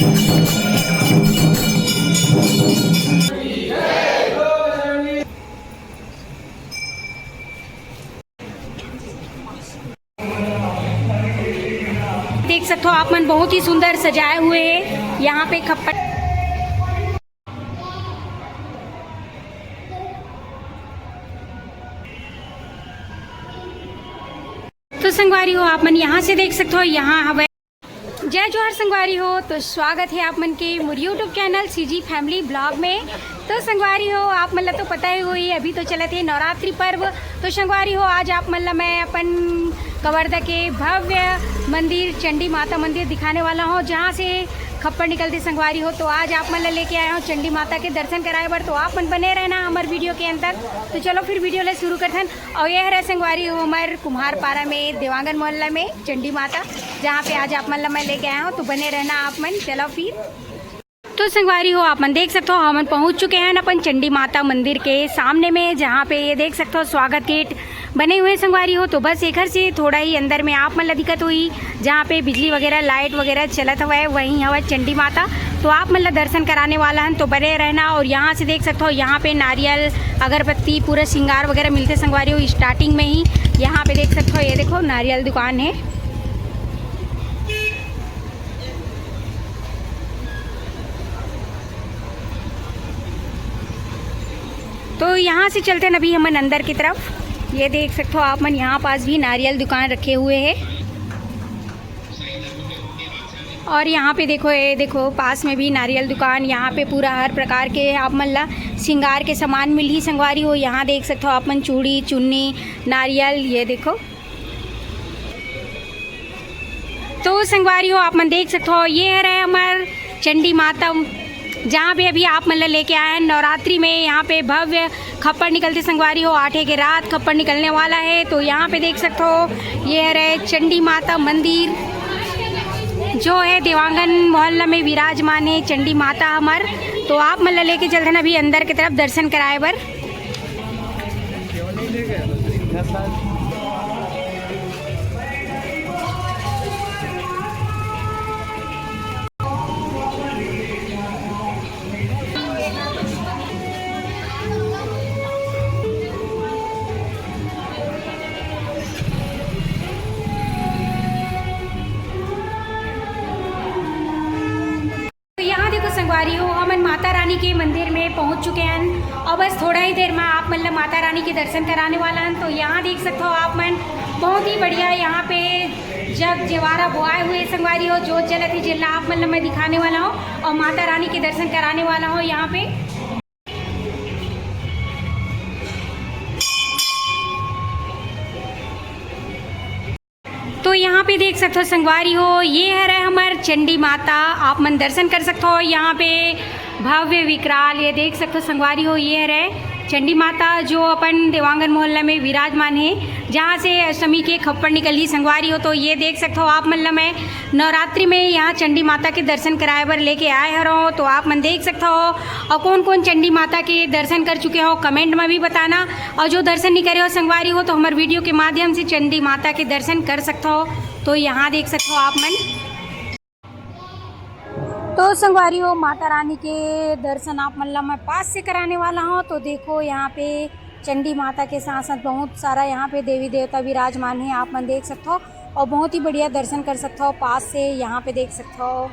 देख सकते हो आप मन बहुत ही सुंदर सजाए हुए हैं यहाँ पे खप्पर। तो संगवारी हो आप मन यहाँ से देख सकते हो यहाँ हवा। जय जोहर संगवारी हो, तो स्वागत है आप मन के मोर YouTube channel CG family blog में। तो संगवारी हो आप मतलब तो पता ही हुई अभी तो चले थे नवरात्रि पर्व। तो संगवारी हो आज आप मतलब मैं अपन कवर्धा के भव्य मंदिर चंडी माता मंदिर दिखाने वाला हूँ जहाँ से खप्पर निकलते संगवारी हो। तो आज आप मतलब लेके आया हूँ चंडी माता के दर्शन कराए बर, तो आप मन बने रहना हमारे वीडियो के अंदर। तो चलो फिर वीडियो ले शुरू करते हैं। और यह रहे संगवारी हो हमारे कुम्हारपारा में देवांगन मोहल्ला में चंडी माता, जहाँ पे आज आप मतलब मैं लेके आया हूँ। तो बने रहना आप मन। चलो फिर तो संगवारी हो आप मन देख सकते हो हम पहुंच चुके हैं अपन चंडी माता मंदिर के सामने में, जहाँ पे ये देख सकते हो स्वागत गेट बने हुए संगवारी हो। तो बस एक घर से थोड़ा ही अंदर में आप मतलब दिक्कत हुई जहाँ पे बिजली वगैरह लाइट वगैरह चलत हुआ है, वहीं हवा चंडी माता। तो आप मतलब दर्शन कराने वाला है तो बने रहना। और यहाँ से देख सकते हो यहाँ पे नारियल अगरबत्ती पूरा श्रृंगार वगैरह मिलते संगवारी हो। स्टार्टिंग में ही यहाँ पे देख सकते हो ये देखो नारियल दुकान है। तो यहाँ से चलते हैं अभी हम अंदर की तरफ। ये देख सकते हो आप मन यहाँ पास भी नारियल दुकान रखे हुए हैं। और यहाँ पे देखो ये देखो पास में भी नारियल दुकान, यहाँ पे पूरा हर प्रकार के आप मन ला श्रृंगार के सामान मिल ही संगवारी हो। यहाँ देख सकते हो आप मन चूड़ी चुन्नी नारियल ये देखो। तो संगवारी हो आप मन देख सकते हो ये है रहे हमारे चंडी माता, जहाँ पे अभी आप मतलब लेके आए हैं नवरात्रि में। यहाँ पे भव्य खप्पर निकलते संगवारी हो, 8 के रात खप्पर निकलने वाला है। तो यहाँ पे देख सकते हो ये है रहे चंडी माता मंदिर जो है देवांगन मोहल्ला में विराजमान है चंडी माता हमार। तो आप मतलब लेके चलते हैं अभी अंदर की तरफ दर्शन कराए बर। संगवारी हो हम माता रानी के मंदिर में पहुंच चुके हैं और बस थोड़ा ही देर में आप मतलब माता रानी के दर्शन कराने वाला हैं। तो यहाँ देख सकते हो आप मन बहुत ही बढ़िया यहाँ पे जग जवारा बोआए हुए संगवारी हो, जोत जलत ही जिला आप मतलब मैं दिखाने वाला हूँ और माता रानी के दर्शन कराने वाला हूँ यहाँ पे। तो यहाँ पे देख सकते हो संगवारी हो ये है रहे हमारे चंडी माता, आप मन दर्शन कर सकते हो। यहाँ पे भव्य विकराल ये देख सकते हो संगवारी हो ये है रहे चंडी माता जो अपन देवांगन मोहल्ला में विराजमान है, जहाँ से अष्टमी के खप्पर निकली संगवारी हो। तो ये देख सकते हो आप मतलब मैं नवरात्रि में यहाँ चंडी माता के दर्शन कराए बर लेके आए हो। तो आप मन देख सकते हो और कौन कौन चंडी माता के दर्शन कर चुके हो कमेंट में भी बताना। और जो दर्शन नहीं करे हो संगवारी हो तो हमारे वीडियो के माध्यम से चंडी माता के दर्शन कर सकते हो। तो यहाँ देख सकते हो आप मन। तो संगवारी हो माता रानी के दर्शन आप मतलब मैं पास से कराने वाला हूँ। तो देखो यहाँ पे चंडी माता के साथ साथ बहुत सारा यहाँ पे देवी देवता विराजमान है, आप मन देख सकते हो और बहुत ही बढ़िया दर्शन कर सकते हो पास से यहाँ पे देख सकते हो।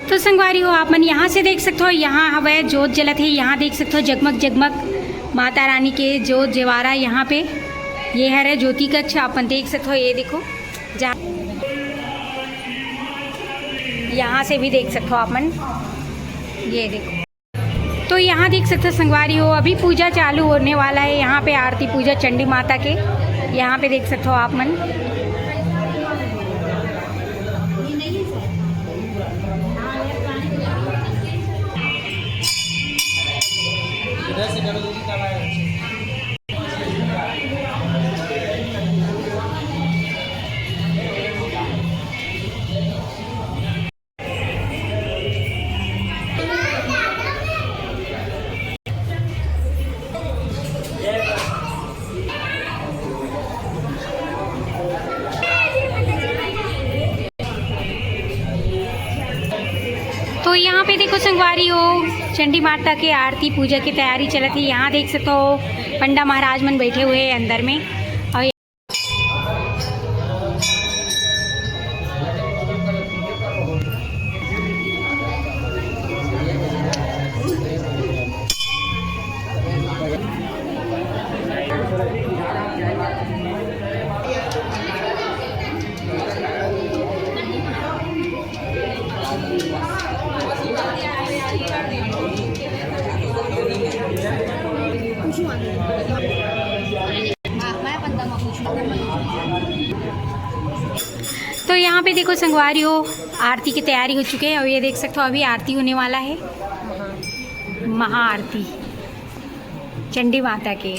तो संगवारी हो आप मन यहाँ से देख सकते हो यहाँ हवा जोत जलत है। यहाँ देख सकते हो जगमग जगमग माता रानी के जोत जवारा यहाँ पे ये है ज्योति कक्ष आप मन देख सकते हो। ये देखो जहाँ यहाँ से भी देख सकते हो आप मन ये देखो। तो यहाँ देख सकते हो संगवारी हो अभी पूजा चालू होने वाला है। यहाँ पे आरती पूजा चंडी माता के यहाँ पे देख सकते हो आप मन। देखो संगवारी हो चंडी माता के आरती पूजा की तैयारी चलत है। यहाँ देख सकते हो पंडा महाराज मन बैठे हुए हैं अंदर में। और तो यहाँ पे देखो संगवारी हो आरती की तैयारी हो चुकी है और ये देख सकते हो अभी आरती होने वाला है, महाआरती चंडी माता के।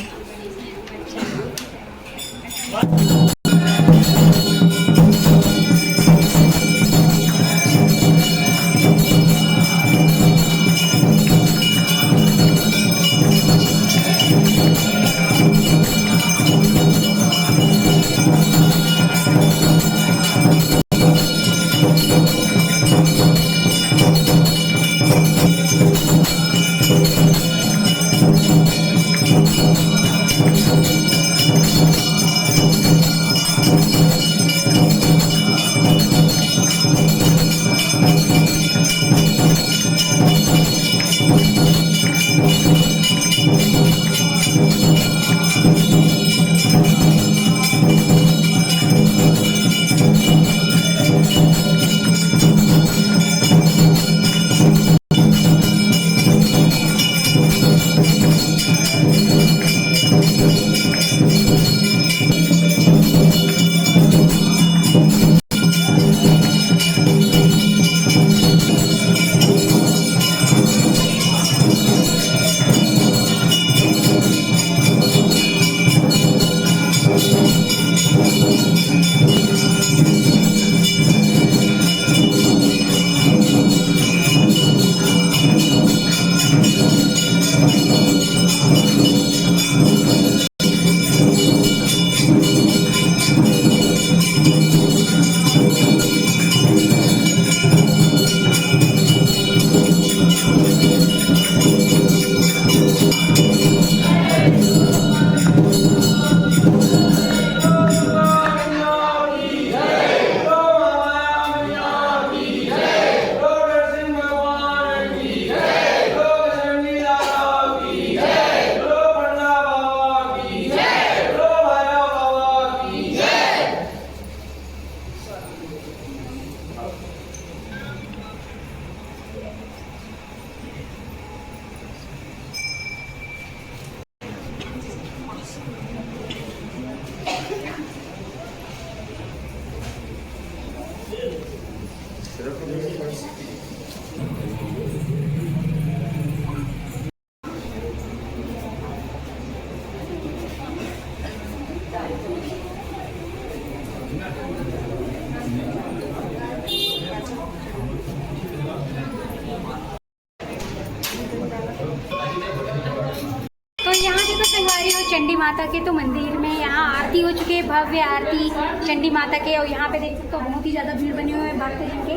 तो यहाँ देखो संगवारी हो चंडी माता के तो मंदिर में यहाँ आरती हो चुकी है, भव्य आरती चंडी माता के। और यहाँ पे देख सकते हो बहुत ही ज़्यादा भीड़ बने हुए हैं भक्तजन के।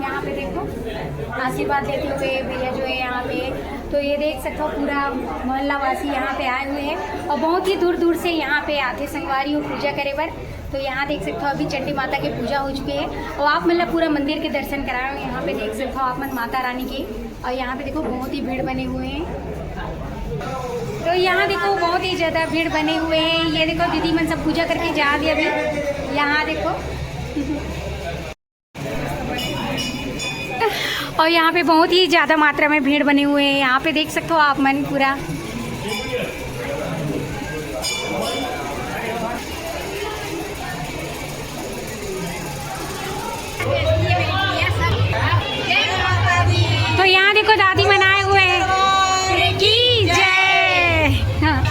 यहाँ पे देखो आशीर्वाद लेते हुए भैया जो है यहाँ पे, तो ये देख सकते हो पूरा मोहल्ला वासी यहाँ पे आए हुए हैं और बहुत ही दूर दूर से यहाँ पे आते संगवारी हो पूजा करे बर। तो यहाँ देख सकते हो अभी चंडी माता की पूजा हो चुकी है और आप मतलब पूरा मंदिर के दर्शन कराए। यहाँ पे देख सकते हो आप मन माता रानी के। और यहाँ पे देखो बहुत ही भीड़ बने हुए हैं। तो यहाँ देखो बहुत ही ज़्यादा भीड़ बने हुए हैं। ये देखो दीदी मन सब पूजा करके जा रही अभी। यहाँ देखो और यहाँ पे बहुत ही ज़्यादा मात्रा में भीड़ बने हुए हैं। यहाँ पे देख सकते हो आप मन पूरा। तो यहाँ देखो दादी मनाए हुए हैं की जय। हाँ।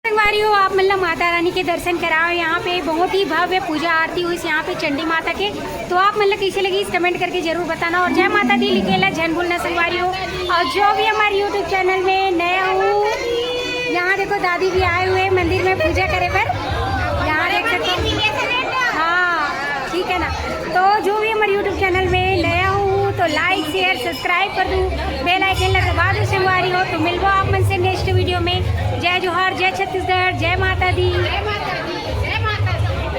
संगवारी हो आप मतलब माता रानी के दर्शन कराओ। यहाँ पे बहुत ही भव्य पूजा आरती हुई यहाँ पे चंडी माता के। तो आप मतलब कैसे लगी इस कमेंट करके जरूर बताना। और जय माता दी लिखेला झन भूलना संगवारी हो। और जो भी हमारे यूट्यूब चैनल में नया हूँ, यहाँ देखो दादी भी आए हुए मंदिर में पूजा करे पर। यहाँ देख सकते हो है ना। तो जो भी हमारे यूट्यूब चैनल में नया हूँ तो लाइक शेयर सब्सक्राइब कर दूँ, बेल आइकन लगा दो संगवारी हो। तो मिलबो आप मन से नेक्स्ट वीडियो में। जय जोहार, जय छत्तीसगढ़, जय माता दी।